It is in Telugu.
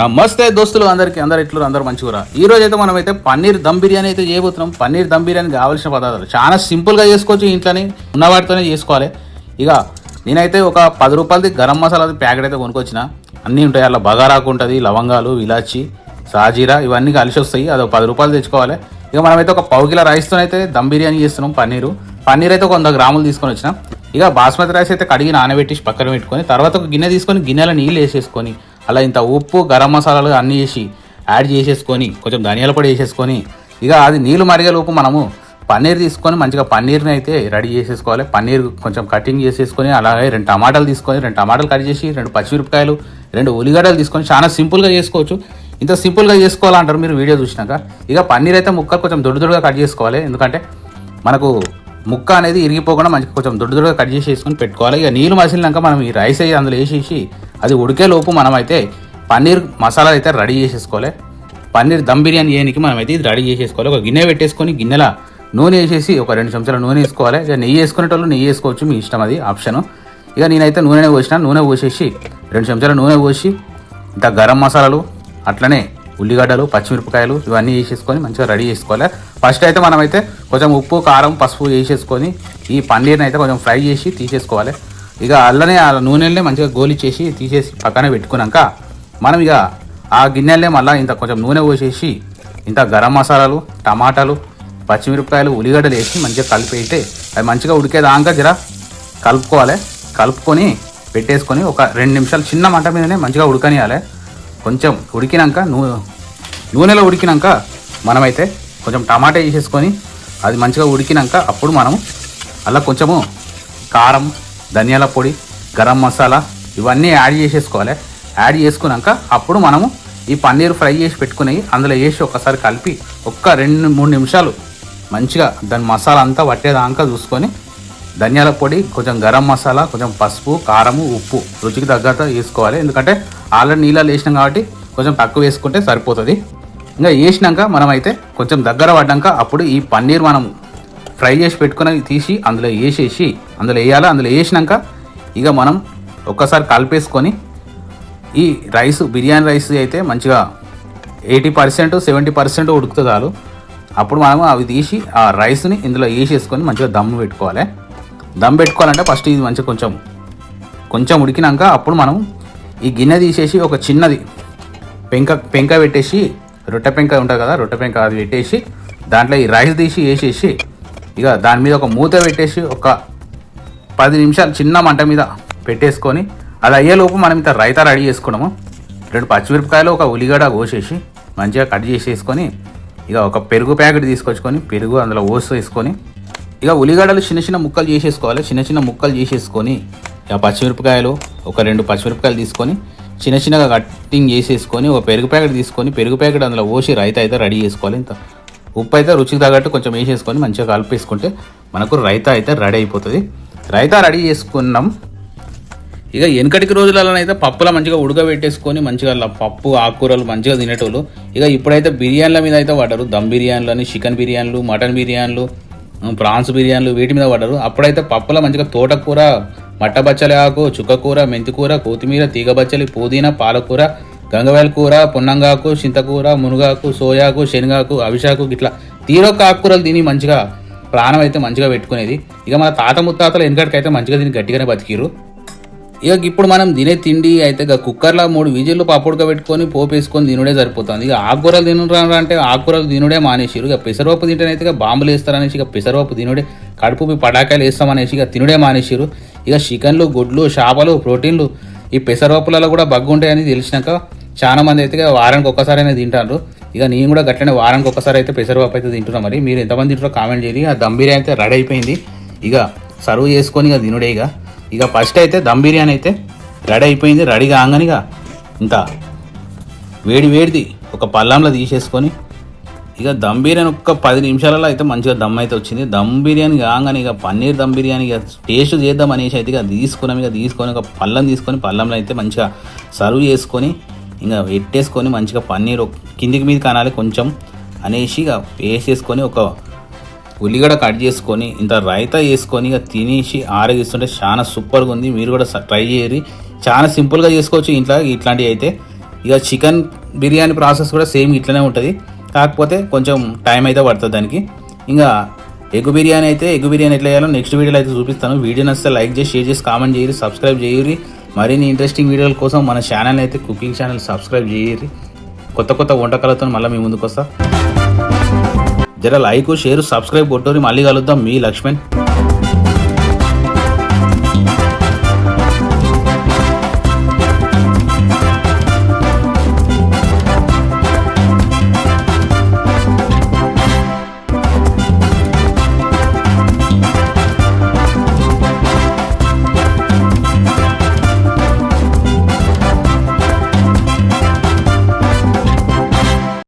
నమస్తే దోస్తులు అందరికీ, అందరు మంచిగా. ఈ రోజు అయితే మనం అయితే పన్నీర్ దమ్ బిర్యానీ అయితే చేయబోతున్నాం. పన్నీర్ దమ్ బిర్యానీ కావాల్సిన పదార్థాలు చాలా సింపుల్గా చేసుకోవచ్చు, ఇంట్లోనే ఉన్న వాటితోనే చేసుకోవాలి. ఇక నేనైతే ఒక 10 రూపాయలది గరం మసాలా ప్యాకెట్ అయితే కొనుక్కొచ్చిన. అన్నీ ఉంటాయి, అలా బగారాకు ఉంటుంది, లవంగాలు, ఇలాచి, సాజీరా ఇవన్నీ కలిసి వస్తాయి. అది 10 రూపాయలు తెచ్చుకోవాలి. ఇక మనమైతే ఒక 1/2 కిలో రైస్తో అయితే దమ్ బిర్యానీ చేస్తున్నాం. పన్నీర్ అయితే 100 గ్రాములు తీసుకొని వచ్చిన. ఇక బాస్మతి రైస్ అయితే కడిగి నానబెట్టి పక్కన పెట్టుకొని, తర్వాత ఒక గిన్నె తీసుకొని గిన్నెలో నీళ్ళు వేసేసుకొని, అలా ఇంత ఉప్పు, గరం మసాలాలు అన్నీ వేసి యాడ్ చేసేసుకొని, కొంచెం ధనియాల పొడి వేసేసుకొని, ఇక అది నీళ్ళు మరిగేలోపు మనము పన్నీర్ తీసుకొని మంచిగా పన్నీర్ని అయితే రెడీ చేసేసుకోవాలి. పన్నీర్ కొంచెం కటింగ్ చేసేసుకొని, అలాగే 2 టమాటాలు తీసుకొని, 2 టమాటాలు కట్ చేసి, 2 పచ్చిమిరపకాయలు, 2 ఉల్లిగడ్డలు తీసుకొని చాలా సింపుల్గా చేసుకోవచ్చు. ఇంత సింపుల్గా చేసుకోవాలంటారు మీరు వీడియో చూసినాక. ఇక పన్నీర్ అయితే ముక్కలు కొంచెం దొడ్డుగా కట్ చేసుకోవాలి, ఎందుకంటే మనకు ముక్క అనేది ఇరిగిపోకుండా మంచిగా కొంచెం దొడ్డుగా కట్ చేసేసుకొని పెట్టుకోవాలి. ఇక నీళ్ళు మసిలినాక మనం ఈ రైస్ అయితే అందులో వేసేసి అది ఉడికేలోపు మనం అయితే పన్నీర్ మసాలా అయితే రెడీ చేసేసుకోవాలి. పన్నీర్ దమ్ బిర్యానీ చేయడానికి మనం అయితే ఇది రెడీ చేసేసుకోవాలి. ఒక గిన్నె పెట్టేసుకొని గిన్నెలో నూనె వేసేసి ఒక 2 చెంచాల నూనె వేసుకోవాలి. ఇక నెయ్యి వేసుకునేటోళ్ళు నెయ్యి వేసుకోవచ్చు, మీ ఇష్టం, అది ఆప్షన్. ఇక నేనైతే నూనె పోసేసి 2 చెంచాల నూనె పోసి ఇంత గరం మసాలాలు, అట్లనే ఉల్లిగడ్డలు, పచ్చిమిరపకాయలు ఇవన్నీ వేసేసుకొని మంచిగా రెడీ చేసుకోవాలి. ఫస్ట్ అయితే మనమైతే కొంచెం ఉప్పు, కారం, పసుపు వేసేసుకొని ఈ పన్నీర్ని అయితే కొంచెం ఫ్రై చేసి తీసేసుకోవాలి. ఇక అల్లనే ఆ నూనెలనే మంచిగా గోలిచ్చేసి తీసేసి పక్కన పెట్టుకున్నాక మనం ఇక ఆ గిన్నెలనే మళ్ళీ ఇంత కొంచెం నూనె పోసేసి ఇంత గరం మసాలాలు, టమాటాలు, పచ్చిమిరపకాయలు, ఉల్లిగడ్డలు వేసి మంచిగా కలిపి అయితే అది మంచిగా ఉడికేదాకా జర కలుపుకోవాలి. కలుపుకొని పెట్టేసుకొని ఒక 2 నిమిషాలు చిన్న మంట మీదనే మంచిగా ఉడకనియాలి. కొంచెం ఉడికినాక నూనెలో ఉడికినాక మనమైతే కొంచెం టమాటా వేసేసుకొని అది మంచిగా ఉడికినాక అప్పుడు మనం అలా కొంచెము కారం, ధనియాల పొడి, గరం మసాలా ఇవన్నీ యాడ్ చేసేసుకోవాలి. యాడ్ చేసుకున్నాక అప్పుడు మనము ఈ పన్నీర్ ఫ్రై చేసి పెట్టుకుని అందులో వేసి ఒకసారి కలిపి ఒక్క 2-3 నిమిషాలు మంచిగా దాని మసాలా అంతా పట్టేదాకా చూసుకొని ధనియాల పొడి, కొంచెం గరం మసాలా, కొంచెం పసుపు, కారము, ఉప్పు రుచికి తగ్గట్టు వేసుకోవాలి. ఎందుకంటే ఆల్రెడీ నీళ్ళలో వేసినాం కాబట్టి కొంచెం తక్కువ వేసుకుంటే సరిపోతుంది. ఇంకా వేసినాక మనమైతే కొంచెం దగ్గర పడ్డాక అప్పుడు ఈ పన్నీర్ మనం ఫ్రై చేసి పెట్టుకుని తీసి అందులో వేసేసి అందులో వేయాలి. అందులో వేసినాక ఇక మనం ఒక్కసారి కలిపేసుకొని ఈ బిర్యానీ రైస్ అయితే మంచిగా 80% 70% ఉడుకుతుంది చాలు. అప్పుడు మనము అవి తీసి ఆ రైస్ని ఇందులో వేసేసుకొని మంచిగా దమ్ పెట్టుకోవాలంటే ఫస్ట్ ఇది మంచిగా కొంచెం ఉడికినాక అప్పుడు మనం ఈ గిన్నె తీసేసి ఒక చిన్నది పెంక పెట్టేసి, రొట్టె పెంక ఉంటుంది కదా, రొట్టె పెంక అది పెట్టేసి దాంట్లో ఈ రైస్ తీసి వేసేసి ఇక దాని మీద ఒక మూత పెట్టేసి ఒక 10 నిమిషాలు చిన్న మంట మీద పెట్టేసుకొని అది అయ్యేలోపు మనం ఇంత రైతా రెడీ చేసుకున్నాము. 2 పచ్చిమిరపకాయలు, ఒక ఉల్లిగడ్డ కోసేసి మంచిగా కట్ చేసేసుకొని ఇక ఒక పెరుగు ప్యాకెట్ తీసుకొచ్చుకొని పెరుగు అందులో వేసుకొని ఇక ఉల్లిగడ్డలు చిన్న ముక్కలు చేసేసుకోవాలి. చిన్న ముక్కలు చేసేసుకొని ఇక పచ్చిమిరపకాయలు ఒక 2 పచ్చిమిరపకాయలు తీసుకొని చిన్నగా కట్టింగ్ చేసేసుకొని ఒక పెరుగు ప్యాకెట్ తీసుకొని పెరుగు ప్యాకెట్ అందులో పోసి రైతా అయితే రెడీ చేసుకోవాలి. ఇంత ఉప్పు అయితే రుచికి తగ్గట్టు కొంచెం వేసేసుకొని మంచిగా కలిపేసుకుంటే మనకు రైతా అయితే రెడీ అయిపోతుంది. రైతా రెడీ చేసుకున్నాం. ఇక వెనకటికి రోజులలోనైతే పప్పులా మంచిగా ఉడకబెట్టేసుకొని మంచిగా పప్పు, ఆకుకూరలు మంచిగా తినేటోళ్ళు. ఇక ఇప్పుడైతే బిర్యానీల మీద అయితే పడ్డారు. దమ్ బిర్యానీలని, చికెన్ బిర్యానీలు, మటన్ బిర్యానీలు, ప్రాన్స్ బిర్యానీలు వీటి మీద పడ్డారు. అప్పుడైతే పప్పుల మంచిగా తోటకూర, మట్టబచ్చలి ఆకు, చుక్కకూర, మెంతికూర, కొత్తిమీర, తీగబచ్చలి, పుదీనా, పాలకూర, గంగవేల కూర, పొన్నంగాకు, చింతకూర, మునగాకు, సోయాకు, శనగాకు, అవిశాకు ఇట్లా తీరొక్క ఆకుకూరలు తిని మంచిగా ప్రాణం అయితే మంచిగా పెట్టుకునేది. ఇక మన తాత ముత్తాతలు వెనకటికైతే మంచిగా తిని గట్టిగానే బతికిరు. ఇక ఇప్పుడు మనం తినే తిండి అయితే ఇక కుక్కర్లో 3 విజిల్లు పప్పుడుగా పెట్టుకొని పోపేసుకొని తినుడే సరిపోతుంది. ఇక ఆకుకూరలు తినురంటే ఆకుకూరలు తినుడే మానేసిరు. ఇక పెసరపప్పు తింటేనైతే ఇక బాంబులు వేస్తారనేసి ఇక పెసరపప్పు తినుడే, కడుపుపి పటాకాయలు వేస్తామనేసి ఇక తినుడే మానేసిరు. ఇక చికెన్లు, గుడ్లు, చేపలు, ప్రోటీన్లు ఈ పెసరపప్పులలో కూడా బగ్గుంటాయని తెలిసినాక చాలా మంది అయితే ఇక వారానికి ఒక్కసారైనా తింటారు. ఇక నేను కూడా గట్లనే వారానికి ఒక్కసారి అయితే పెసరపప్పు అయితే తింటున్నాను. మరి మీరు ఎంతమంది తింటారో కామెంట్ చేయండి. ఆ దమ్ బిర్యానీ అయితే రెడీ అయిపోయింది. ఇక సర్వ్ చేసుకొని ఇక తినుడే. ఇక ఫస్ట్ అయితే దమ్ బిర్యానీ అయితే రెడీ అయిపోయింది. రెడీ కాగానే ఇక ఇంత వేడిది ఒక పళ్ళంలో తీసేసుకొని ఇక దమ్ బిర్యానీ ఒక్క 10 నిమిషాలలో అయితే మంచిగా దమ్ అయితే వచ్చింది. దమ్ బిర్యానీ కాగానే ఇక పన్నీర్ దమ్ బిర్యానీ ఇక టేస్ట్ చేద్దాం అనేసి అయితే ఇక తీసుకొని ఒక పళ్ళం తీసుకొని పళ్ళంలో అయితే మంచిగా సర్వ్ చేసుకొని ఇంకా పెట్టేసుకొని మంచిగా పన్నీర్ కిందికి మీద కానాలి కొంచెం అనేసి ఇక వేసేసుకొని ఒక ఉల్లిగడ్డ కట్ చేసుకొని ఇంత రైతా వేసుకొని ఇక తినేసి ఆరగిస్తుంటే చాలా సూపర్గా ఉంది. మీరు కూడా ట్రై చేయరు, చాలా సింపుల్గా చేసుకోవచ్చు ఇంట్లో ఇట్లాంటివి అయితే. ఇక చికెన్ బిర్యానీ ప్రాసెస్ కూడా సేమ్ ఇట్లనే ఉంటుంది, కాకపోతే కొంచెం టైం అయితే పడుతుంది దానికి. ఇంకా ఎగ్ బిర్యానీ ఎట్లా చేయాలో నెక్స్ట్ వీడియోలో అయితే చూపిస్తాను. వీడియో నచ్చితే లైక్ చేసి, షేర్ చేసి, కామెంట్ చేయరు, సబ్స్క్రైబ్ చేయరు. మరిన్ని ఇంట్రెస్టింగ్ వీడియోల కోసం మన ఛానల్ అయితే కుకింగ్ ఛానల్ సబ్స్క్రైబ్ చేయరు. కొత్త వంటకాలతో మళ్ళీ మీ ముందుకు వస్తా. జర లైక్, షేర్, సబ్స్క్రైబ్ కొట్టూరి. మళ్ళీ కలుద్దాం. మీ లక్ష్మణ్.